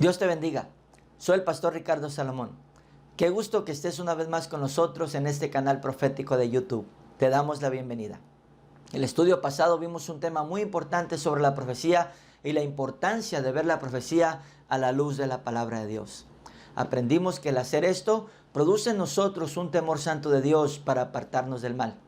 Dios te bendiga. Soy el pastor Ricardo Salomón. Qué gusto que estés una vez más con nosotros en este canal profético de YouTube. Te damos la bienvenida. En el estudio pasado vimos un tema muy importante sobre la profecía y la importancia de ver la profecía a la luz de la palabra de Dios. Aprendimos que el hacer esto produce en nosotros un temor santo de Dios para apartarnos del mal.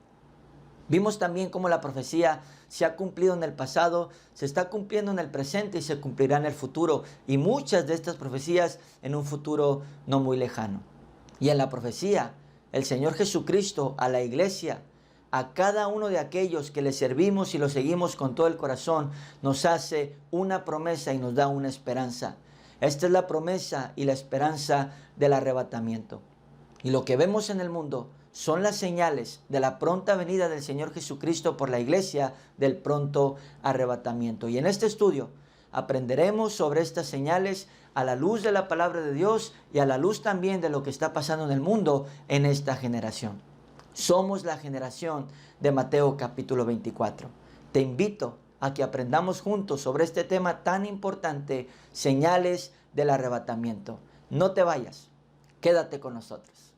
Vimos también cómo la profecía se ha cumplido en el pasado, se está cumpliendo en el presente y se cumplirá en el futuro. Y muchas de estas profecías en un futuro no muy lejano. Y en la profecía, el Señor Jesucristo a la iglesia, a cada uno de aquellos que le servimos y lo seguimos con todo el corazón, nos hace una promesa y nos da una esperanza. Esta es la promesa y la esperanza del arrebatamiento. Y lo que vemos en el mundo son las señales de la pronta venida del Señor Jesucristo por la iglesia, del pronto arrebatamiento. Y en este estudio aprenderemos sobre estas señales a la luz de la palabra de Dios y a la luz también de lo que está pasando en el mundo en esta generación. Somos la generación de Mateo capítulo 24. Te invito a que aprendamos juntos sobre este tema tan importante, señales del arrebatamiento. No te vayas, quédate con nosotros.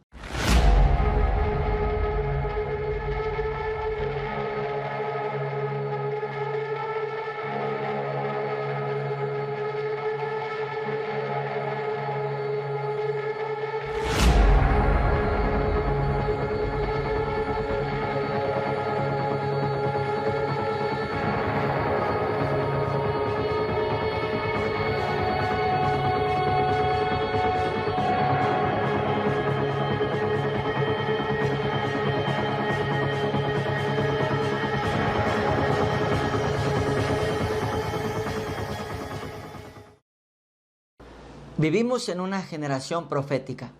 Vivimos en una generación profética,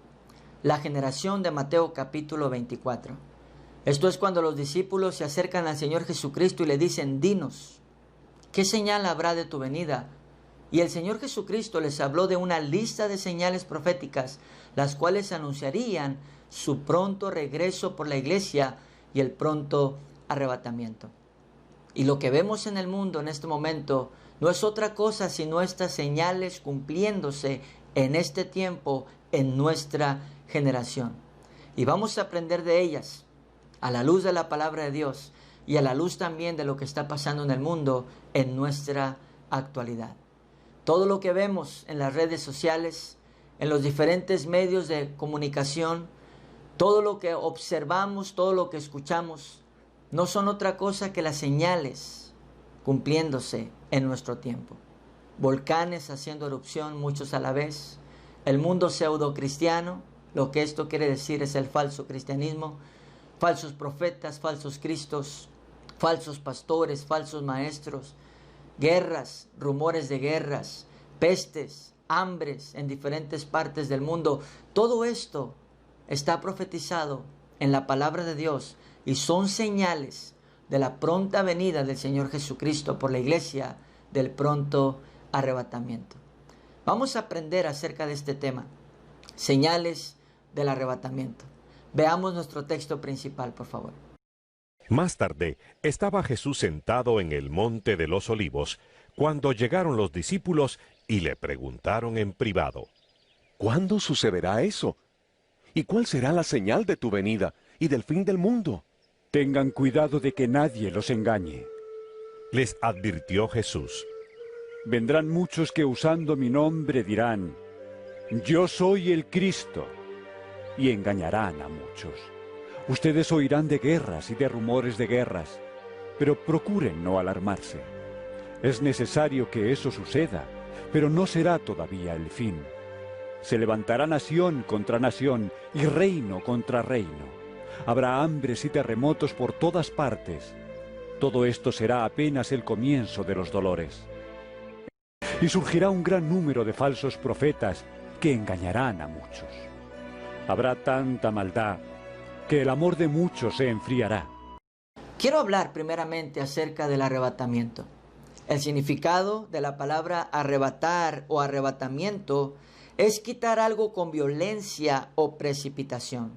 la generación de Mateo capítulo 24. Esto es cuando los discípulos se acercan al Señor Jesucristo y le dicen: dinos, ¿qué señal habrá de tu venida? Y el Señor Jesucristo les habló de una lista de señales proféticas, las cuales anunciarían su pronto regreso por la iglesia y el pronto arrebatamiento. Y lo que vemos en el mundo en este momento no es otra cosa sino estas señales cumpliéndose en este tiempo, en nuestra generación. Y vamos a aprender de ellas a la luz de la palabra de Dios y a la luz también de lo que está pasando en el mundo en nuestra actualidad. Todo lo que vemos en las redes sociales, en los diferentes medios de comunicación, todo lo que observamos, todo lo que escuchamos, no son otra cosa que las señales cumpliéndose en nuestro tiempo. Volcanes haciendo erupción, muchos a la vez. El mundo pseudo cristiano, lo que esto quiere decir es el falso cristianismo. Falsos profetas, falsos cristos, falsos pastores, falsos maestros. Guerras, rumores de guerras, pestes, hambres en diferentes partes del mundo. Todo esto está profetizado en la palabra de Dios y son señales de la pronta venida del Señor Jesucristo por la iglesia, del pronto arrebatamiento. Vamos a aprender acerca de este tema, señales del arrebatamiento. Veamos nuestro texto principal, por favor. Más tarde, estaba Jesús sentado en el monte de los Olivos, cuando llegaron los discípulos y le preguntaron en privado: ¿cuándo sucederá eso? ¿Y cuál será la señal de tu venida y del fin del mundo? Tengan cuidado de que nadie los engañe. Les advirtió Jesús: vendrán muchos que usando mi nombre dirán: yo soy el Cristo, y engañarán a muchos. Ustedes oirán de guerras y de rumores de guerras, pero procuren no alarmarse. Es necesario que eso suceda, pero no será todavía el fin. Se levantará nación contra nación y reino contra reino. Habrá hambres y terremotos por todas partes. Todo esto será apenas el comienzo de los dolores. Y surgirá un gran número de falsos profetas que engañarán a muchos. Habrá tanta maldad que el amor de muchos se enfriará. Quiero hablar primeramente acerca del arrebatamiento. El significado de la palabra arrebatar o arrebatamiento es quitar algo con violencia o precipitación.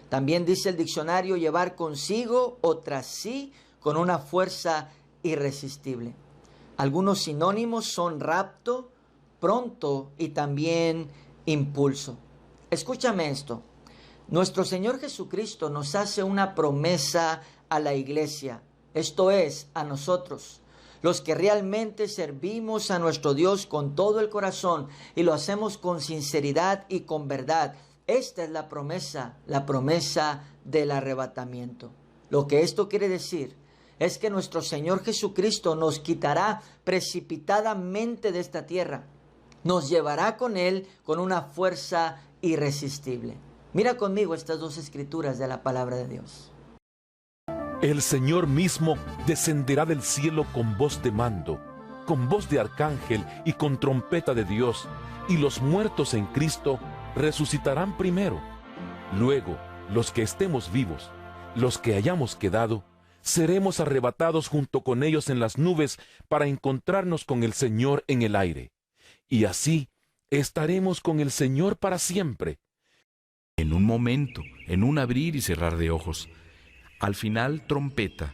También dice el diccionario llevar consigo o tras sí con una fuerza irresistible. Algunos sinónimos son rapto, pronto y también impulso. Escúchame esto. Nuestro Señor Jesucristo nos hace una promesa a la iglesia, esto es, a nosotros, los que realmente servimos a nuestro Dios con todo el corazón y lo hacemos con sinceridad y con verdad. Esta es la promesa del arrebatamiento. Lo que esto quiere decir es que nuestro Señor Jesucristo nos quitará precipitadamente de esta tierra. Nos llevará con Él con una fuerza irresistible. Mira conmigo estas dos escrituras de la palabra de Dios. El Señor mismo descenderá del cielo con voz de mando, con voz de arcángel y con trompeta de Dios, y los muertos en Cristo resucitarán primero. Luego, los que estemos vivos, los que hayamos quedado, seremos arrebatados junto con ellos en las nubes para encontrarnos con el Señor en el aire. Y así estaremos con el Señor para siempre. En un momento, en un abrir y cerrar de ojos. Al final, trompeta,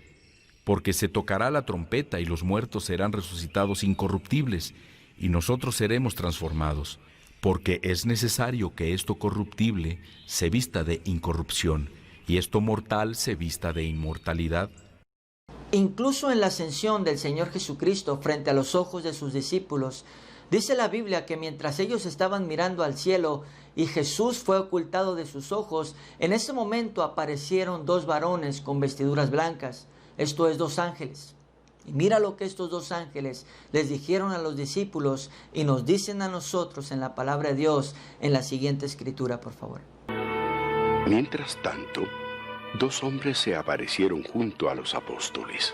porque se tocará la trompeta y los muertos serán resucitados incorruptibles, y nosotros seremos transformados, porque es necesario que esto corruptible se vista de incorrupción, y esto mortal se vista de inmortalidad. Incluso en la ascensión del Señor Jesucristo frente a los ojos de sus discípulos, dice la Biblia que mientras ellos estaban mirando al cielo y Jesús fue ocultado de sus ojos, en ese momento aparecieron dos varones con vestiduras blancas, esto es, dos ángeles. Y mira lo que estos dos ángeles les dijeron a los discípulos y nos dicen a nosotros en la palabra de Dios en la siguiente escritura, por favor. Mientras tanto, dos hombres se aparecieron junto a los apóstoles.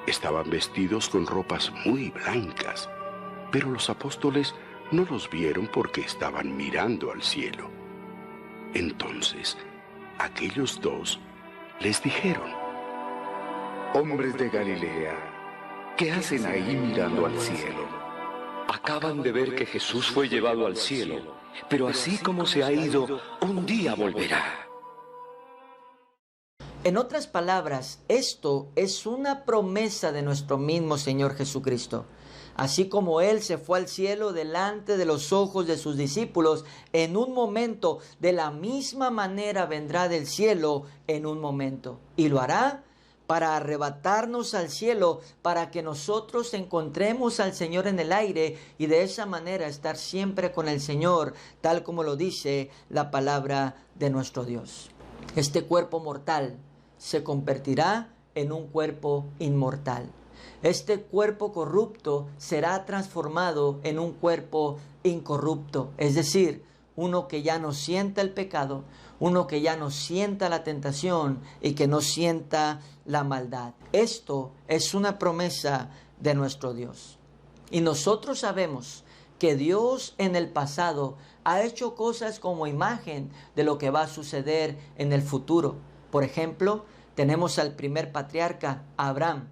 Estaban vestidos con ropas muy blancas, pero los apóstoles no los vieron porque estaban mirando al cielo. Entonces, aquellos dos les dijeron: Hombres de Galilea, ¿qué hacen ahí mirando al cielo? Acaban de ver que Jesús fue llevado al cielo, pero así como se ha ido, un día volverá. En otras palabras, esto es una promesa de nuestro mismo Señor Jesucristo. Así como Él se fue al cielo delante de los ojos de sus discípulos en un momento, de la misma manera vendrá del cielo en un momento. Y lo hará para arrebatarnos al cielo, para que nosotros encontremos al Señor en el aire y de esa manera estar siempre con el Señor, tal como lo dice la palabra de nuestro Dios. Este cuerpo mortal se convertirá en un cuerpo inmortal. Este cuerpo corrupto será transformado en un cuerpo incorrupto, es decir, uno que ya no sienta el pecado, uno que ya no sienta la tentación y que no sienta la maldad. Esto es una promesa de nuestro Dios. Y nosotros sabemos que Dios en el pasado ha hecho cosas como imagen de lo que va a suceder en el futuro. Por ejemplo, tenemos al primer patriarca, Abraham.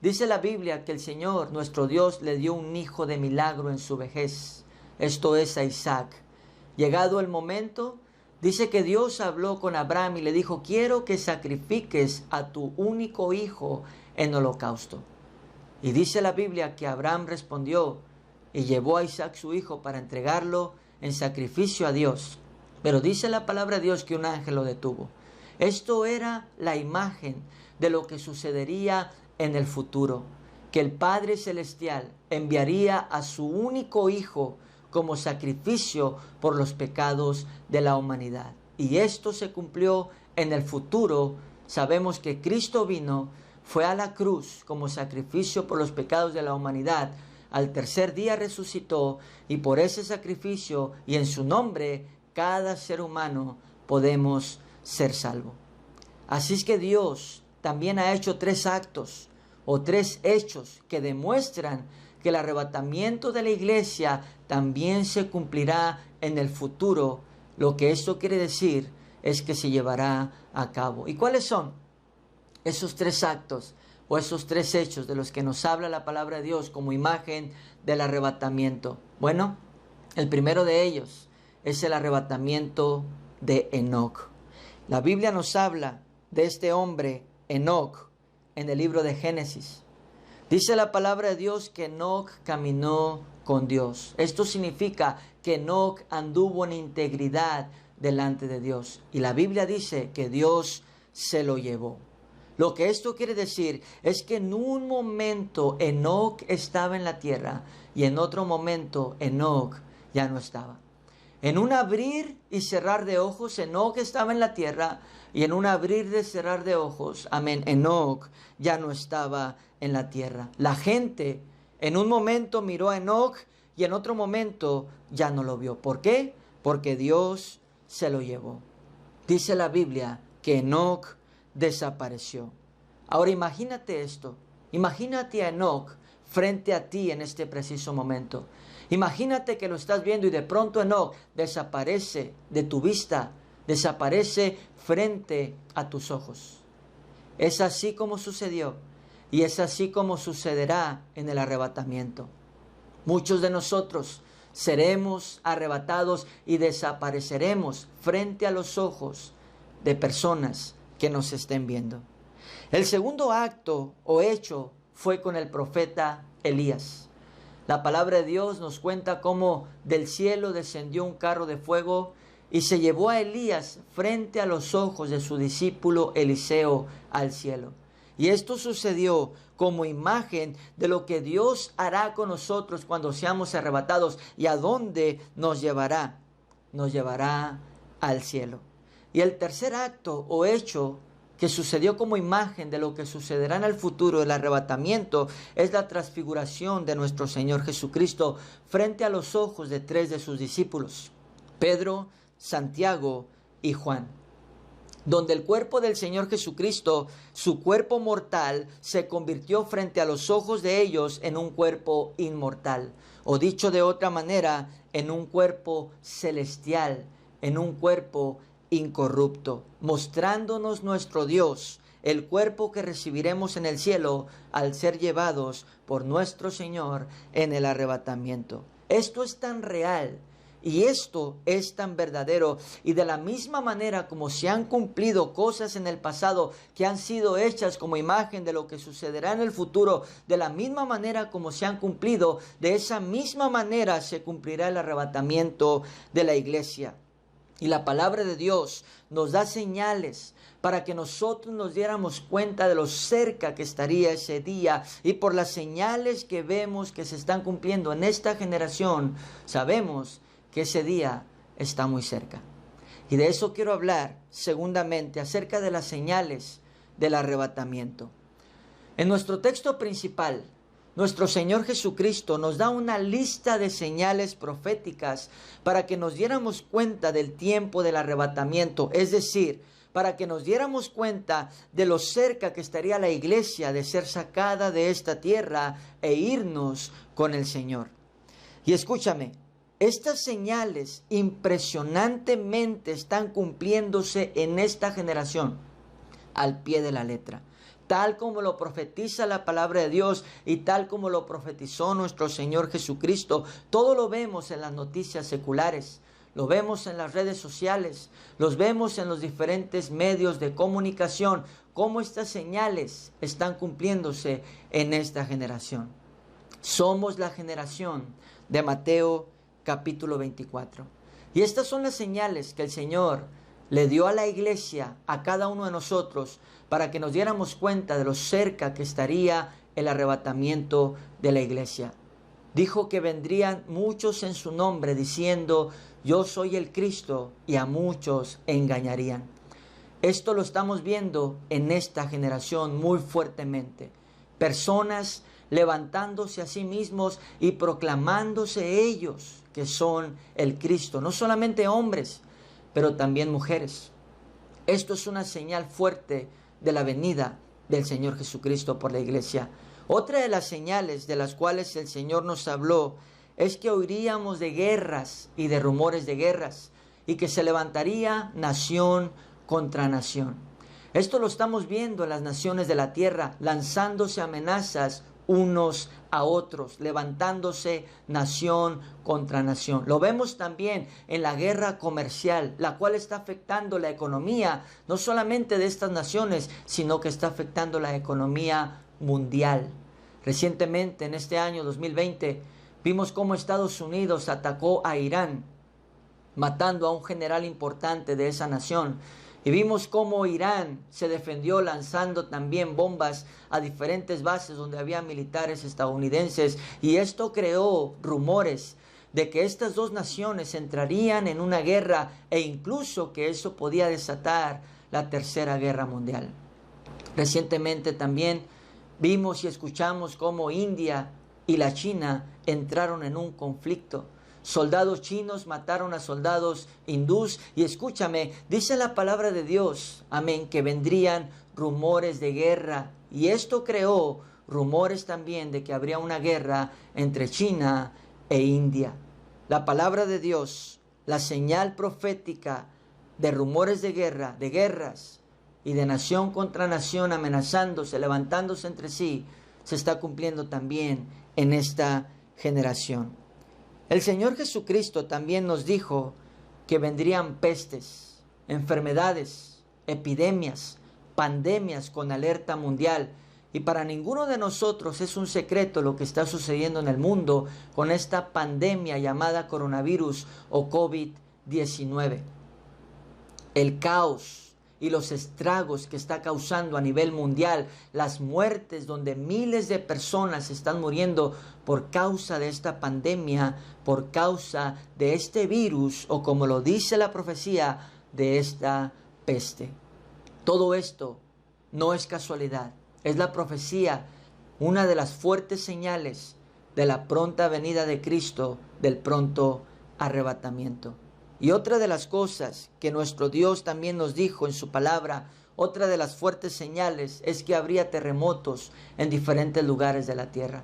Dice la Biblia que el Señor, nuestro Dios, le dio un hijo de milagro en su vejez. Esto es a Isaac. Llegado el momento, dice que Dios habló con Abraham y le dijo: quiero que sacrifiques a tu único hijo en holocausto. Y dice la Biblia que Abraham respondió y llevó a Isaac su hijo para entregarlo en sacrificio a Dios. Pero dice la palabra de Dios que un ángel lo detuvo. Esto era la imagen de lo que sucedería en el futuro, que el Padre Celestial enviaría a su único Hijo como sacrificio por los pecados de la humanidad. Y esto se cumplió en el futuro. Sabemos que Cristo vino, fue a la cruz como sacrificio por los pecados de la humanidad. Al tercer día resucitó y por ese sacrificio y en su nombre cada ser humano podemos ser salvo. Así es que Dios también ha hecho tres actos o tres hechos que demuestran que el arrebatamiento de la iglesia también se cumplirá en el futuro. Lo que esto quiere decir es que se llevará a cabo. ¿Y cuáles son esos tres actos o esos tres hechos de los que nos habla la palabra de Dios como imagen del arrebatamiento? Bueno, el primero de ellos es el arrebatamiento de Enoc. La Biblia nos habla de este hombre, Enoc, en el libro de Génesis. Dice la palabra de Dios que Enoc caminó con Dios. Esto significa que Enoc anduvo en integridad delante de Dios. Y la Biblia dice que Dios se lo llevó. Lo que esto quiere decir es que en un momento Enoc estaba en la tierra y en otro momento Enoc ya no estaba. En un abrir y cerrar de ojos, Enoc estaba en la tierra, y en un abrir y cerrar de ojos, amén, Enoc ya no estaba en la tierra. La gente en un momento miró a Enoc y en otro momento ya no lo vio. ¿Por qué? Porque Dios se lo llevó. Dice la Biblia que Enoc desapareció. Ahora imagínate esto. Imagínate a Enoc frente a ti en este preciso momento. Imagínate que lo estás viendo y de pronto Enoc desaparece de tu vista, desaparece frente a tus ojos. Es así como sucedió y es así como sucederá en el arrebatamiento. Muchos de nosotros seremos arrebatados y desapareceremos frente a los ojos de personas que nos estén viendo. El segundo acto o hecho fue con el profeta Elías. La palabra de Dios nos cuenta cómo del cielo descendió un carro de fuego y se llevó a Elías frente a los ojos de su discípulo Eliseo al cielo. Y esto sucedió como imagen de lo que Dios hará con nosotros cuando seamos arrebatados y a dónde nos llevará. Nos llevará al cielo. Y el tercer acto o hecho que sucedió como imagen de lo que sucederá en el futuro, el arrebatamiento, es la transfiguración de nuestro Señor Jesucristo frente a los ojos de 3 de sus discípulos, Pedro, Santiago y Juan, donde el cuerpo del Señor Jesucristo, su cuerpo mortal, se convirtió frente a los ojos de ellos en un cuerpo inmortal, o dicho de otra manera, en un cuerpo celestial, en un cuerpo incorrupto, mostrándonos nuestro Dios, el cuerpo que recibiremos en el cielo al ser llevados por nuestro Señor en el arrebatamiento. Esto es tan real y esto es tan verdadero, y de la misma manera como se han cumplido cosas en el pasado que han sido hechas como imagen de lo que sucederá en el futuro, de la misma manera como se han cumplido, de esa misma manera se cumplirá el arrebatamiento de la iglesia. Y la palabra de Dios nos da señales para que nosotros nos diéramos cuenta de lo cerca que estaría ese día. Y por las señales que vemos que se están cumpliendo en esta generación, sabemos que ese día está muy cerca. Y de eso quiero hablar segundamente, acerca de las señales del arrebatamiento. En nuestro texto principal, nuestro Señor Jesucristo nos da una lista de señales proféticas para que nos diéramos cuenta del tiempo del arrebatamiento, es decir, para que nos diéramos cuenta de lo cerca que estaría la iglesia de ser sacada de esta tierra e irnos con el Señor. Y escúchame, estas señales impresionantemente están cumpliéndose en esta generación al pie de la letra, tal como lo profetiza la palabra de Dios y tal como lo profetizó nuestro Señor Jesucristo. Todo lo vemos en las noticias seculares, lo vemos en las redes sociales, los vemos en los diferentes medios de comunicación, cómo estas señales están cumpliéndose en esta generación. Somos la generación de Mateo capítulo 24. Y estas son las señales que el Señor le dio a la iglesia, a cada uno de nosotros, para que nos diéramos cuenta de lo cerca que estaría el arrebatamiento de la iglesia. Dijo que vendrían muchos en su nombre diciendo, yo soy el Cristo, y a muchos engañarían. Esto lo estamos viendo en esta generación muy fuertemente. Personas levantándose a sí mismos y proclamándose ellos que son el Cristo. No solamente hombres, pero también mujeres. Esto es una señal fuerte de la venida del Señor Jesucristo por la iglesia. Otra de las señales de las cuales el Señor nos habló es que oiríamos de guerras y de rumores de guerras, y que se levantaría nación contra nación. Esto lo estamos viendo en las naciones de la tierra, lanzándose amenazas unos a otros, levantándose nación contra nación. Lo vemos también en la guerra comercial, la cual está afectando la economía, no solamente de estas naciones, sino que está afectando la economía mundial. Recientemente, en este año 2020, Vimos cómo Estados Unidos atacó a Irán, matando a un general importante de esa nación. Y vimos cómo Irán se defendió lanzando también bombas a diferentes bases donde había militares estadounidenses. Y esto creó rumores de que estas dos naciones entrarían en una guerra e incluso que eso podía desatar la Tercera Guerra Mundial. Recientemente también vimos y escuchamos cómo India y la China entraron en un conflicto. Soldados chinos mataron a soldados hindús y escúchame, dice la palabra de Dios, amén, que vendrían rumores de guerra y esto creó rumores también de que habría una guerra entre China e India. La palabra de Dios, la señal profética de rumores de guerra, de guerras y de nación contra nación amenazándose, levantándose entre sí, se está cumpliendo también en esta generación. El Señor Jesucristo también nos dijo que vendrían pestes, enfermedades, epidemias, pandemias con alerta mundial. Y para ninguno de nosotros es un secreto lo que está sucediendo en el mundo con esta pandemia llamada coronavirus o COVID-19. El caos y los estragos que está causando a nivel mundial, las muertes donde miles de personas están muriendo por causa de esta pandemia, por causa de este virus o como lo dice la profecía, de esta peste. Todo esto no es casualidad, es la profecía, una de las fuertes señales de la pronta venida de Cristo, del pronto arrebatamiento. Y otra de las cosas que nuestro Dios también nos dijo en su palabra, otra de las fuertes señales es que habría terremotos en diferentes lugares de la tierra.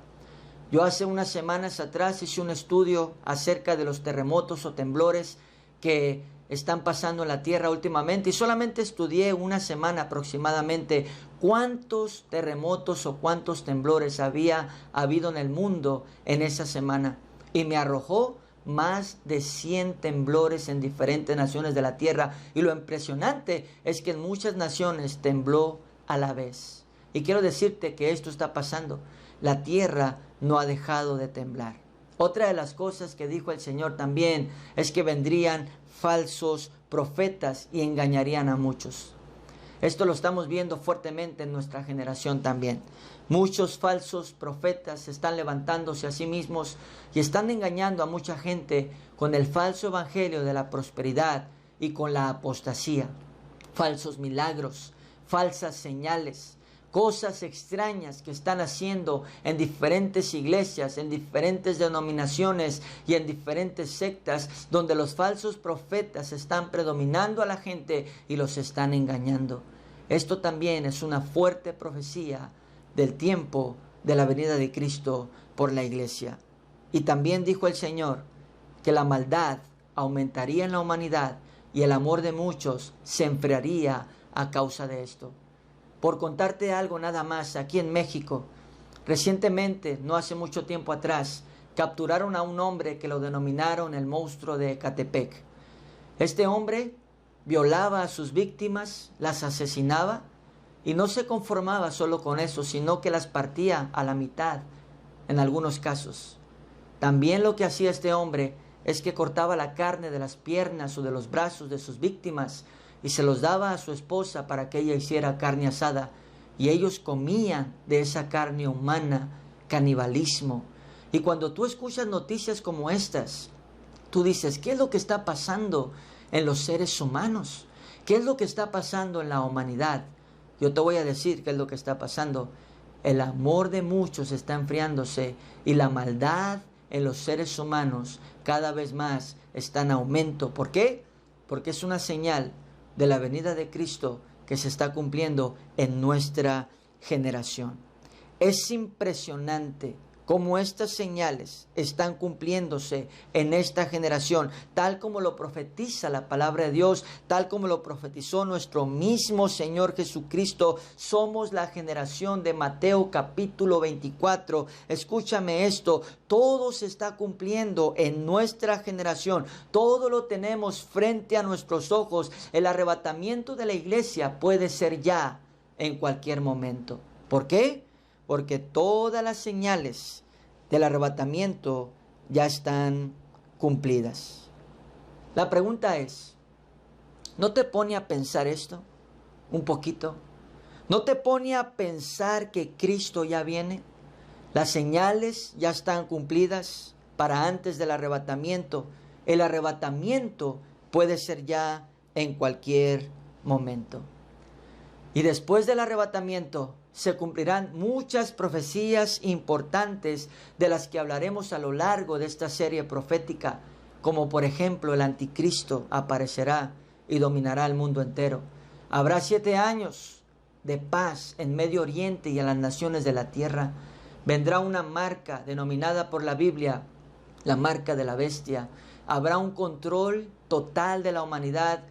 Yo hace unas semanas atrás hice un estudio acerca de los terremotos o temblores que están pasando en la tierra últimamente y solamente estudié una semana aproximadamente cuántos terremotos o cuántos temblores había habido en el mundo en esa semana y me arrojó más de 100 temblores en diferentes naciones de la tierra. Y lo impresionante es que en muchas naciones tembló a la vez. Y quiero decirte que esto está pasando. La tierra no ha dejado de temblar. Otra de las cosas que dijo el Señor también es que vendrían falsos profetas y engañarían a muchos. Esto lo estamos viendo fuertemente en nuestra generación también. Muchos falsos profetas están levantándose a sí mismos y están engañando a mucha gente con el falso evangelio de la prosperidad y con la apostasía. Falsos milagros, falsas señales, cosas extrañas que están haciendo en diferentes iglesias, en diferentes denominaciones y en diferentes sectas, donde los falsos profetas están predominando a la gente y los están engañando. Esto también es una fuerte profecía del tiempo de la venida de Cristo por la iglesia. Y también dijo el Señor que la maldad aumentaría en la humanidad y el amor de muchos se enfriaría a causa de esto. Por contarte algo nada más, aquí en México, recientemente, no hace mucho tiempo atrás, capturaron a un hombre que lo denominaron el monstruo de Ecatepec. Este hombre violaba a sus víctimas, las asesinaba y no se conformaba solo con eso, sino que las partía a la mitad en algunos casos. También lo que hacía este hombre es que cortaba la carne de las piernas o de los brazos de sus víctimas y se los daba a su esposa para que ella hiciera carne asada y ellos comían de esa carne humana, canibalismo. Y cuando tú escuchas noticias como estas, tú dices, ¿qué es lo que está pasando en los seres humanos? ¿Qué es lo que está pasando en la humanidad? Yo te voy a decir qué es lo que está pasando. El amor de muchos está enfriándose y la maldad en los seres humanos cada vez más está en aumento. ¿Por qué? Porque es una señal de la venida de Cristo que se está cumpliendo en nuestra generación. Es impresionante cómo estas señales están cumpliéndose en esta generación, tal como lo profetiza la palabra de Dios, tal como lo profetizó nuestro mismo Señor Jesucristo. Somos la generación de Mateo capítulo 24. Escúchame esto, todo se está cumpliendo en nuestra generación, todo lo tenemos frente a nuestros ojos. El arrebatamiento de la iglesia puede ser ya en cualquier momento. ¿Por qué? Porque todas las señales del arrebatamiento ya están cumplidas. La pregunta es, ¿no te pone a pensar esto un poquito? ¿No te pone a pensar que Cristo ya viene? Las señales ya están cumplidas para antes del arrebatamiento. El arrebatamiento puede ser ya en cualquier momento. Y después del arrebatamiento se cumplirán muchas profecías importantes de las que hablaremos a lo largo de esta serie profética, como por ejemplo el anticristo aparecerá y dominará el mundo entero. Habrá 7 años de paz en Medio Oriente y en las naciones de la tierra. Vendrá una marca denominada por la Biblia la marca de la bestia. Habrá un control total de la humanidad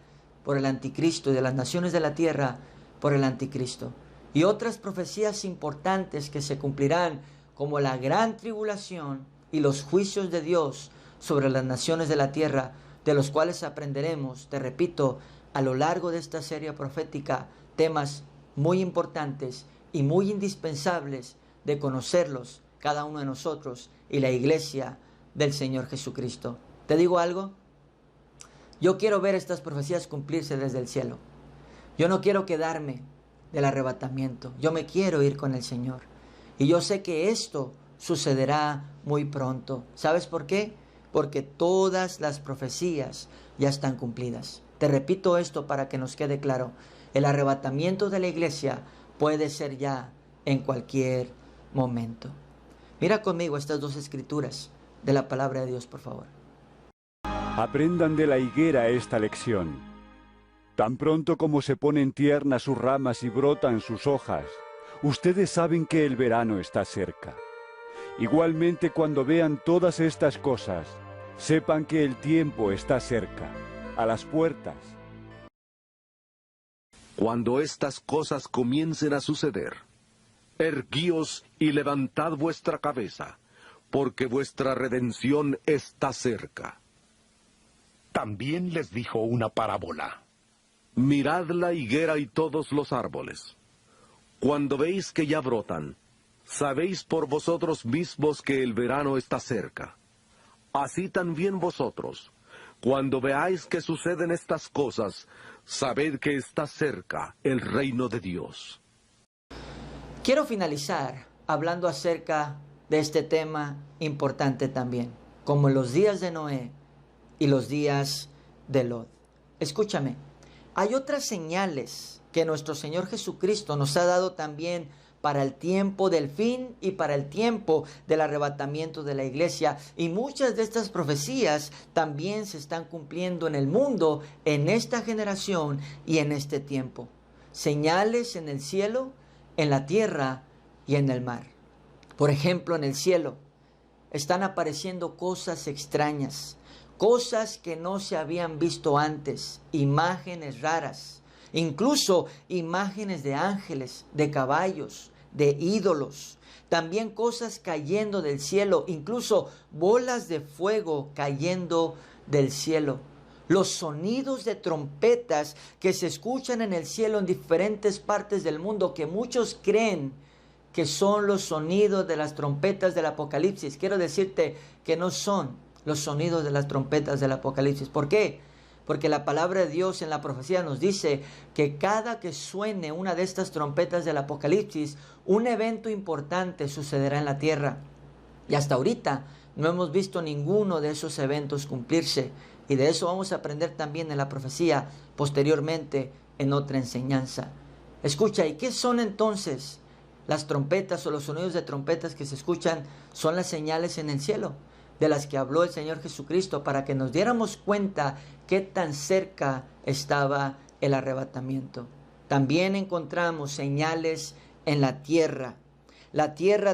por el anticristo y de las naciones de la tierra por el anticristo. Y otras profecías importantes que se cumplirán, como la gran tribulación y los juicios de Dios sobre las naciones de la tierra, de los cuales aprenderemos, te repito, a lo largo de esta serie profética, temas muy importantes y muy indispensables de conocerlos cada uno de nosotros y la iglesia del Señor Jesucristo. ¿Te digo algo? Yo quiero ver estas profecías cumplirse desde el cielo. Yo no quiero quedarme del arrebatamiento. Yo me quiero ir con el Señor. Y yo sé que esto sucederá muy pronto. ¿Sabes por qué? Porque todas las profecías ya están cumplidas. Te repito esto para que nos quede claro. El arrebatamiento de la iglesia puede ser ya en cualquier momento. Mira conmigo estas 2 escrituras de la palabra de Dios, por favor. Aprendan de la higuera esta lección. Tan pronto como se ponen tiernas sus ramas y brotan sus hojas, ustedes saben que el verano está cerca. Igualmente, cuando vean todas estas cosas, sepan que el tiempo está cerca, a las puertas. Cuando estas cosas comiencen a suceder, erguíos y levantad vuestra cabeza, porque vuestra redención está cerca. También les dijo una parábola. Mirad la higuera y todos los árboles. Cuando veis que ya brotan, sabéis por vosotros mismos que el verano está cerca. Así también vosotros, cuando veáis que suceden estas cosas, sabed que está cerca el reino de Dios. Quiero finalizar hablando acerca de este tema importante también, como en los días de Noé y los días de Lot. Escúchame, hay otras señales que nuestro Señor Jesucristo nos ha dado también para el tiempo del fin y para el tiempo del arrebatamiento de la iglesia. Y muchas de estas profecías también se están cumpliendo en el mundo, en esta generación y en este tiempo. Señales en el cielo, en la tierra y en el mar. Por ejemplo, en el cielo están apareciendo cosas extrañas, cosas que no se habían visto antes, imágenes raras, incluso imágenes de ángeles, de caballos, de ídolos, también cosas cayendo del cielo, incluso bolas de fuego cayendo del cielo. Los sonidos de trompetas que se escuchan en el cielo en diferentes partes del mundo, que muchos creen que son los sonidos de las trompetas del Apocalipsis. Quiero decirte que no son los sonidos de las trompetas del Apocalipsis. ¿Por qué? Porque la palabra de Dios en la profecía nos dice que cada que suene una de estas trompetas del Apocalipsis, un evento importante sucederá en la tierra. Y hasta ahorita no hemos visto ninguno de esos eventos cumplirse. Y de eso vamos a aprender también en la profecía posteriormente en otra enseñanza. Escucha, ¿y qué son entonces las trompetas o los sonidos de trompetas que se escuchan? Son las señales en el cielo, de las que habló el Señor Jesucristo, para que nos diéramos cuenta qué tan cerca estaba el arrebatamiento. También encontramos señales en la tierra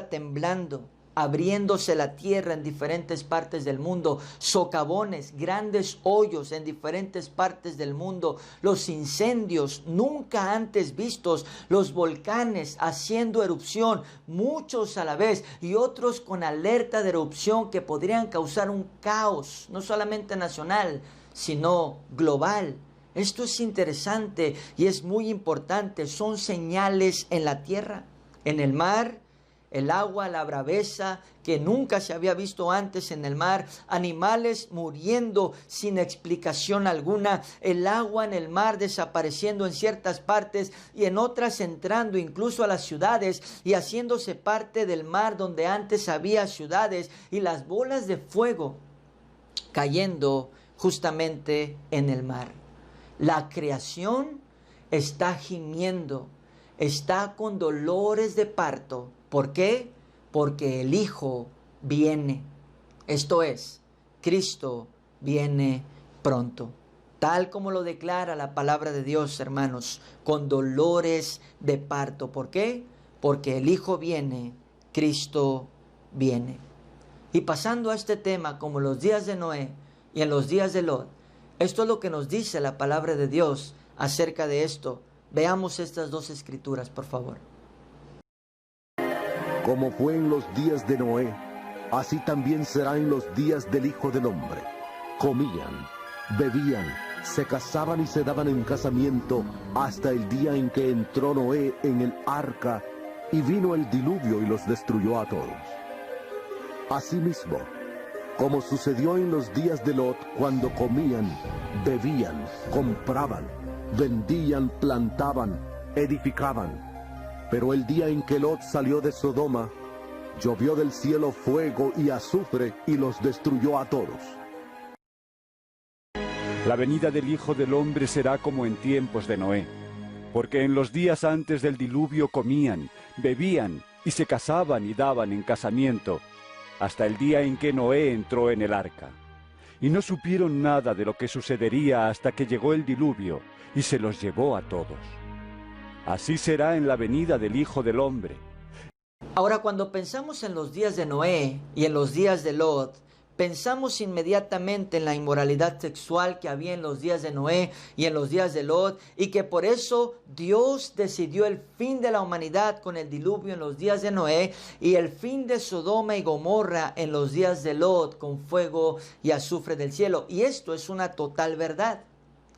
temblando, abriéndose la tierra en diferentes partes del mundo, socavones, grandes hoyos en diferentes partes del mundo, los incendios nunca antes vistos, los volcanes haciendo erupción, muchos a la vez y otros con alerta de erupción que podrían causar un caos, no solamente nacional, sino global. Esto es interesante y es muy importante. Son señales en la tierra, en el mar, el agua, la braveza que nunca se había visto antes en el mar, animales muriendo sin explicación alguna, el agua en el mar desapareciendo en ciertas partes y en otras entrando incluso a las ciudades y haciéndose parte del mar donde antes había ciudades, y las bolas de fuego cayendo justamente en el mar. La creación está gimiendo, está con dolores de parto. ¿Por qué? Porque el Hijo viene. Esto es, Cristo viene pronto. Tal como lo declara la palabra de Dios, hermanos, con dolores de parto. ¿Por qué? Porque el Hijo viene, Cristo viene. Y pasando a este tema, como los días de Noé y en los días de Lot, esto es lo que nos dice la palabra de Dios acerca de esto. Veamos estas dos escrituras, por favor. Como fue en los días de Noé, así también será en los días del Hijo del Hombre. Comían, bebían, se casaban y se daban en casamiento hasta el día en que entró Noé en el arca y vino el diluvio y los destruyó a todos. Asimismo, como sucedió en los días de Lot, cuando comían, bebían, compraban, vendían, plantaban, edificaban. Pero el día en que Lot salió de Sodoma, llovió del cielo fuego y azufre y los destruyó a todos. La venida del Hijo del Hombre será como en tiempos de Noé, porque en los días antes del diluvio comían, bebían y se casaban y daban en casamiento, hasta el día en que Noé entró en el arca. Y no supieron nada de lo que sucedería hasta que llegó el diluvio y se los llevó a todos. Así será en la venida del Hijo del Hombre. Ahora, cuando pensamos en los días de Noé y en los días de Lot, pensamos inmediatamente en la inmoralidad sexual que había en los días de Noé y en los días de Lot, y que por eso Dios decidió el fin de la humanidad con el diluvio en los días de Noé y el fin de Sodoma y Gomorra en los días de Lot con fuego y azufre del cielo. Y esto es una total verdad.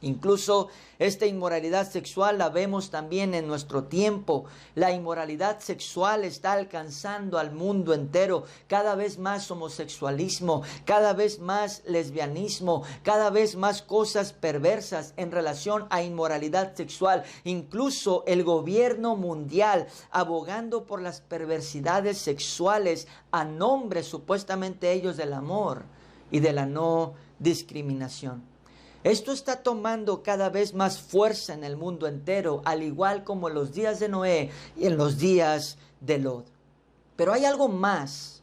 Incluso esta inmoralidad sexual la vemos también en nuestro tiempo. La inmoralidad sexual está alcanzando al mundo entero. Cada vez más homosexualismo, cada vez más lesbianismo, cada vez más cosas perversas en relación a inmoralidad sexual. Incluso el gobierno mundial abogando por las perversidades sexuales a nombre supuestamente ellos del amor y de la no discriminación. Esto está tomando cada vez más fuerza en el mundo entero, al igual como en los días de Noé y en los días de Lot. Pero hay algo más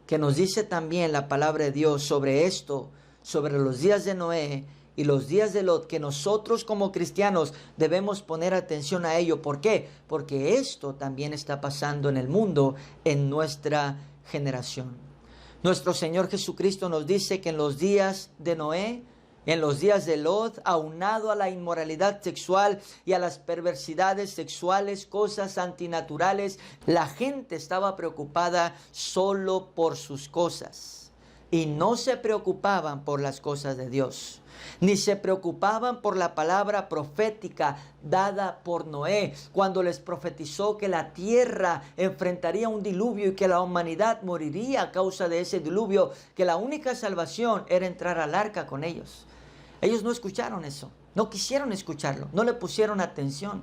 que nos dice también la palabra de Dios sobre esto, sobre los días de Noé y los días de Lot, que nosotros como cristianos debemos poner atención a ello. ¿Por qué? Porque esto también está pasando en el mundo, en nuestra generación. Nuestro Señor Jesucristo nos dice que en los días de Noé, en los días de Lot, aunado a la inmoralidad sexual y a las perversidades sexuales, cosas antinaturales, la gente estaba preocupada solo por sus cosas y no se preocupaban por las cosas de Dios, ni se preocupaban por la palabra profética dada por Noé, cuando les profetizó que la tierra enfrentaría un diluvio y que la humanidad moriría a causa de ese diluvio, que la única salvación era entrar al arca con ellos. Ellos no escucharon eso, no quisieron escucharlo, no le pusieron atención.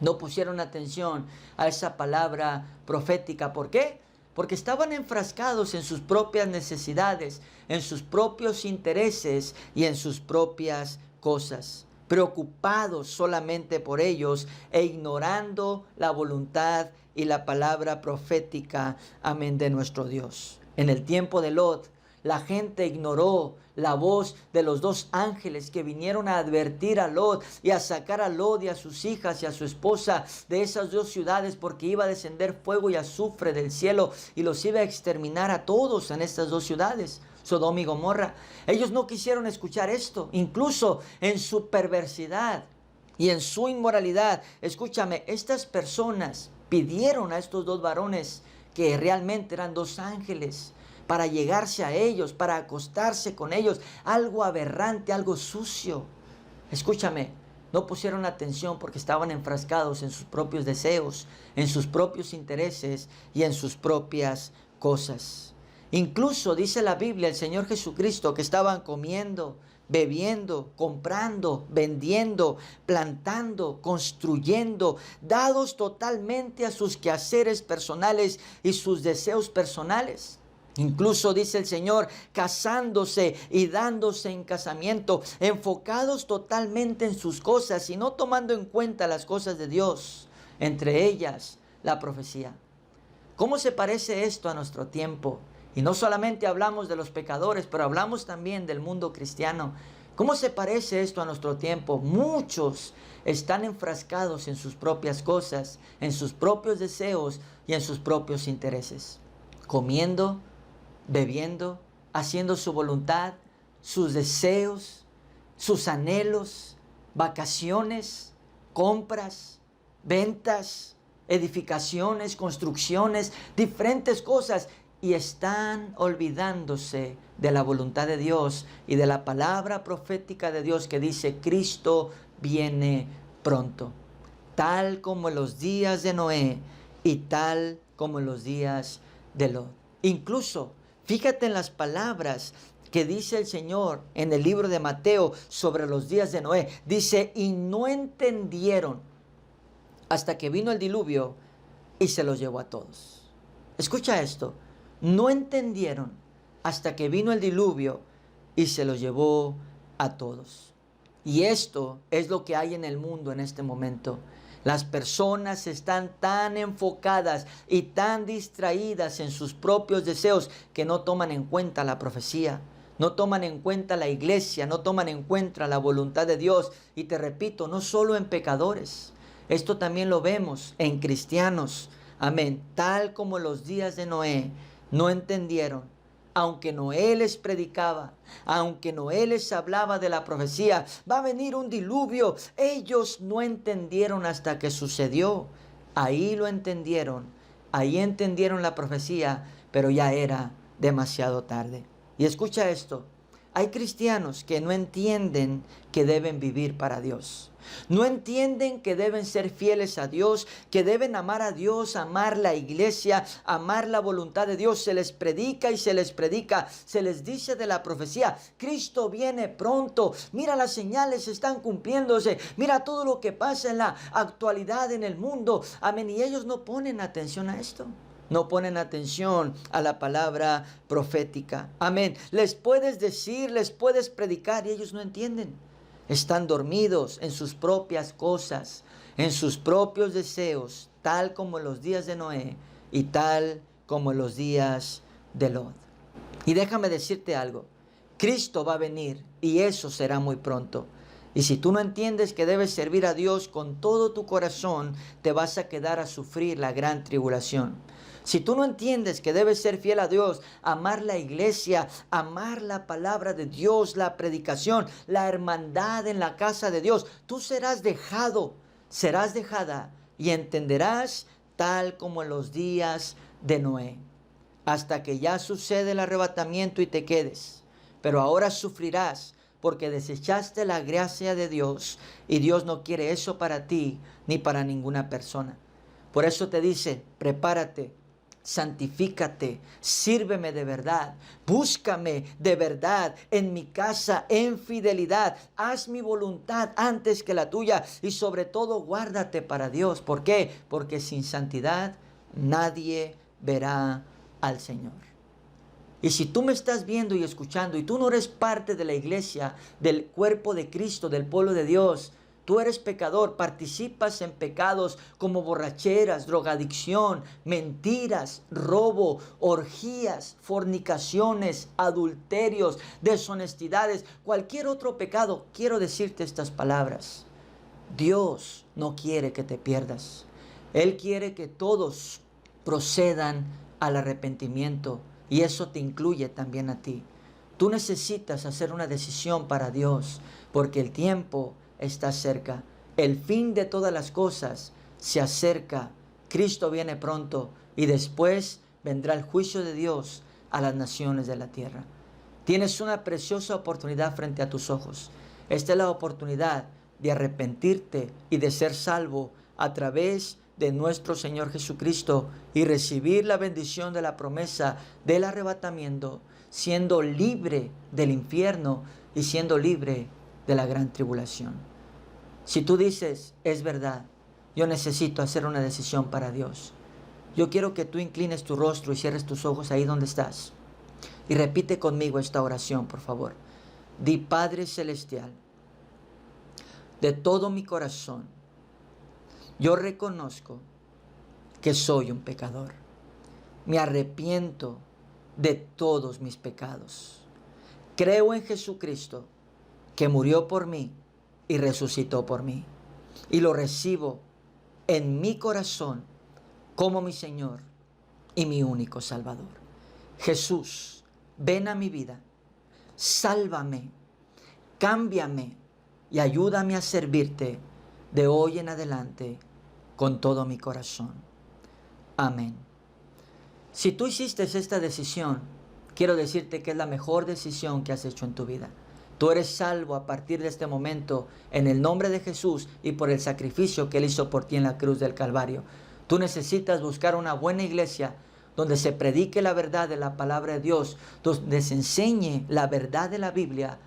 No pusieron atención a esa palabra profética. ¿Por qué? Porque estaban enfrascados en sus propias necesidades, en sus propios intereses y en sus propias cosas, preocupados solamente por ellos e ignorando la voluntad y la palabra profética, amén, de nuestro Dios. En el tiempo de Lot, la gente ignoró la voz de los dos ángeles que vinieron a advertir a Lot y a sacar a Lot y a sus hijas y a su esposa de esas dos ciudades, porque iba a descender fuego y azufre del cielo y los iba a exterminar a todos en estas dos ciudades, Sodoma y Gomorra. Ellos no quisieron escuchar esto, incluso en su perversidad y en su inmoralidad. Escúchame, estas personas pidieron a estos dos varones que realmente eran dos ángeles, para llegarse a ellos, para acostarse con ellos, algo aberrante, algo sucio. Escúchame, No pusieron atención porque estaban enfrascados en sus propios deseos, en sus propios intereses y en sus propias cosas. Incluso dice la Biblia, el Señor Jesucristo, que estaban comiendo, bebiendo, comprando, vendiendo, plantando, construyendo, dados totalmente a sus quehaceres personales y sus deseos personales. Incluso dice el Señor, casándose y dándose en casamiento, enfocados totalmente en sus cosas y no tomando en cuenta las cosas de Dios, entre ellas la profecía. ¿Cómo se parece esto a nuestro tiempo? Y no solamente hablamos de los pecadores, pero hablamos también del mundo cristiano. ¿Cómo se parece esto a nuestro tiempo? Muchos están enfrascados en sus propias cosas, en sus propios deseos y en sus propios intereses. Comiendo, bebiendo, haciendo su voluntad, sus deseos, sus anhelos, vacaciones, compras, ventas, edificaciones, construcciones, diferentes cosas. Y están olvidándose de la voluntad de Dios y de la palabra profética de Dios que dice: Cristo viene pronto, tal como en los días de Noé y tal como en los días de Lot. Incluso, fíjate en las palabras que dice el Señor en el libro de Mateo sobre los días de Noé. Dice: y no entendieron hasta que vino el diluvio y se los llevó a todos. Escucha esto. No entendieron hasta que vino el diluvio y se los llevó a todos. Y esto es lo que hay en el mundo en este momento. Las personas están tan enfocadas y tan distraídas en sus propios deseos que no toman en cuenta la profecía, no toman en cuenta la iglesia, no toman en cuenta la voluntad de Dios. Y te repito, no solo en pecadores, esto también lo vemos en cristianos. Amén. Tal como en los días de Noé, no entendieron, aunque Noé les predicaba, aunque Noé les hablaba de la profecía, va a venir un diluvio. Ellos no entendieron hasta que sucedió. Ahí lo entendieron, ahí entendieron la profecía, pero ya era demasiado tarde. Y escucha esto, hay cristianos que no entienden que deben vivir para Dios. No entienden que deben ser fieles a Dios, que deben amar a Dios, amar la iglesia, amar la voluntad de Dios. Se les predica y se les predica, se les dice de la profecía: Cristo viene pronto, mira las señales están cumpliéndose, mira todo lo que pasa en la actualidad en el mundo. Amén. Y ellos no ponen atención a esto. No ponen atención a la palabra profética. Amén. Les puedes decir, les puedes predicar y ellos no entienden. Están dormidos en sus propias cosas, en sus propios deseos, tal como en los días de Noé y tal como en los días de Lot. Y déjame decirte algo, Cristo va a venir y eso será muy pronto. Y si tú no entiendes que debes servir a Dios con todo tu corazón, te vas a quedar a sufrir la gran tribulación. Si tú no entiendes que debes ser fiel a Dios, amar la iglesia, amar la palabra de Dios, la predicación, la hermandad en la casa de Dios, tú serás dejado, serás dejada y entenderás tal como en los días de Noé, hasta que ya sucede el arrebatamiento y te quedes. Pero ahora sufrirás porque desechaste la gracia de Dios y Dios no quiere eso para ti ni para ninguna persona. Por eso te dice, prepárate, santifícate, sírveme de verdad, búscame de verdad en mi casa en fidelidad, haz mi voluntad antes que la tuya y sobre todo guárdate para Dios. ¿Por qué? Porque sin santidad nadie verá al Señor. Y si tú me estás viendo y escuchando y tú no eres parte de la iglesia, del cuerpo de Cristo, del pueblo de Dios, tú eres pecador, participas en pecados como borracheras, drogadicción, mentiras, robo, orgías, fornicaciones, adulterios, deshonestidades, cualquier otro pecado. Quiero decirte estas palabras. Dios no quiere que te pierdas. Él quiere que todos procedan al arrepentimiento y eso te incluye también a ti. Tú necesitas hacer una decisión para Dios porque el tiempo está cerca. El fin de todas las cosas se acerca. Cristo viene pronto y después vendrá el juicio de Dios a las naciones de la tierra. Tienes una preciosa oportunidad frente a tus ojos. Esta es la oportunidad de arrepentirte y de ser salvo a través de nuestro Señor Jesucristo y recibir la bendición de la promesa del arrebatamiento, siendo libre del infierno y siendo libre de la gran tribulación. Si tú dices, es verdad, yo necesito hacer una decisión para Dios, yo quiero que tú inclines tu rostro y cierres tus ojos ahí donde estás. Y repite conmigo esta oración, por favor. Di: Padre Celestial, de todo mi corazón, yo reconozco que soy un pecador. Me arrepiento de todos mis pecados. Creo en Jesucristo, que murió por mí y resucitó por mí. Y lo recibo en mi corazón como mi Señor y mi único Salvador. Jesús, ven a mi vida, sálvame, cámbiame y ayúdame a servirte de hoy en adelante con todo mi corazón. Amén. Si tú hiciste esta decisión, quiero decirte que es la mejor decisión que has hecho en tu vida. Tú eres salvo a partir de este momento en el nombre de Jesús y por el sacrificio que Él hizo por ti en la cruz del Calvario. Tú necesitas buscar una buena iglesia donde se predique la verdad de la palabra de Dios, donde se enseñe la verdad de la Biblia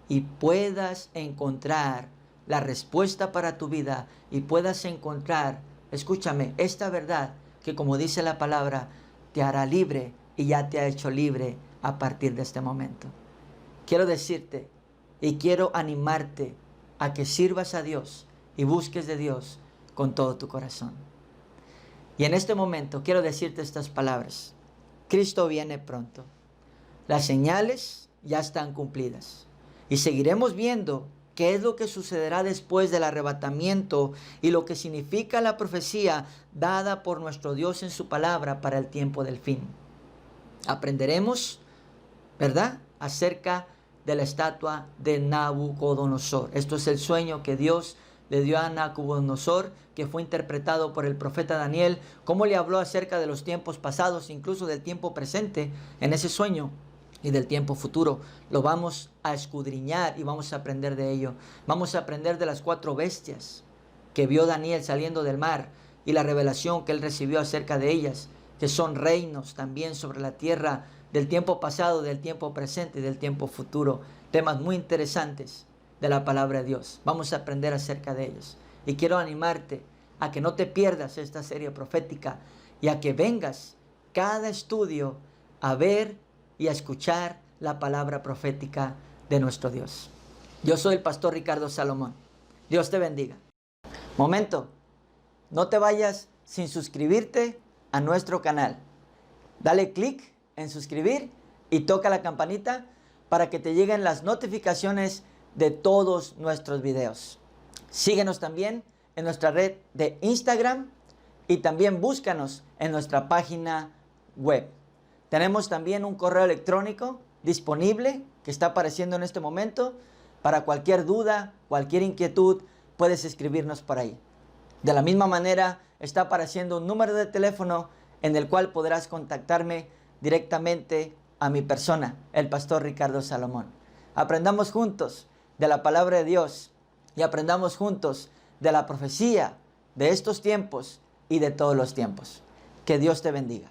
y puedas encontrar la respuesta para tu vida y puedas encontrar, escúchame, esta verdad que, como dice la palabra, te hará libre y ya te ha hecho libre a partir de este momento. Quiero decirte y quiero animarte a que sirvas a Dios y busques de Dios con todo tu corazón. Y en este momento quiero decirte estas palabras. Cristo viene pronto. Las señales ya están cumplidas. Y seguiremos viendo qué es lo que sucederá después del arrebatamiento y lo que significa la profecía dada por nuestro Dios en su palabra para el tiempo del fin. Aprenderemos, ¿verdad?, acerca de la estatua de Nabucodonosor. Esto es el sueño que Dios le dio a Nabucodonosor, que fue interpretado por el profeta Daniel, cómo le habló acerca de los tiempos pasados, incluso del tiempo presente en ese sueño y del tiempo futuro. Lo vamos a escudriñar y vamos a aprender de ello. Vamos a aprender de las 4 bestias que vio Daniel saliendo del mar y la revelación que él recibió acerca de ellas, que son reinos también sobre la tierra del tiempo pasado, del tiempo presente y del tiempo futuro. Temas muy interesantes de la palabra de Dios. Vamos a aprender acerca de ellos. Y quiero animarte a que no te pierdas esta serie profética y a que vengas cada estudio a ver y a escuchar la palabra profética de nuestro Dios. Yo soy el pastor Ricardo Salomón. Dios te bendiga. Momento, no te vayas sin suscribirte a nuestro canal. Dale clic en suscribir y toca la campanita para que te lleguen las notificaciones de todos nuestros videos. Síguenos también en nuestra red de Instagram y también búscanos en nuestra página web. Tenemos también un correo electrónico disponible que está apareciendo en este momento. Para cualquier duda, cualquier inquietud, puedes escribirnos por ahí. De la misma manera, está apareciendo un número de teléfono en el cual podrás contactarme directamente a mi persona, el pastor Ricardo Salomón. Aprendamos juntos de la palabra de Dios y aprendamos juntos de la profecía de estos tiempos y de todos los tiempos. Que Dios te bendiga.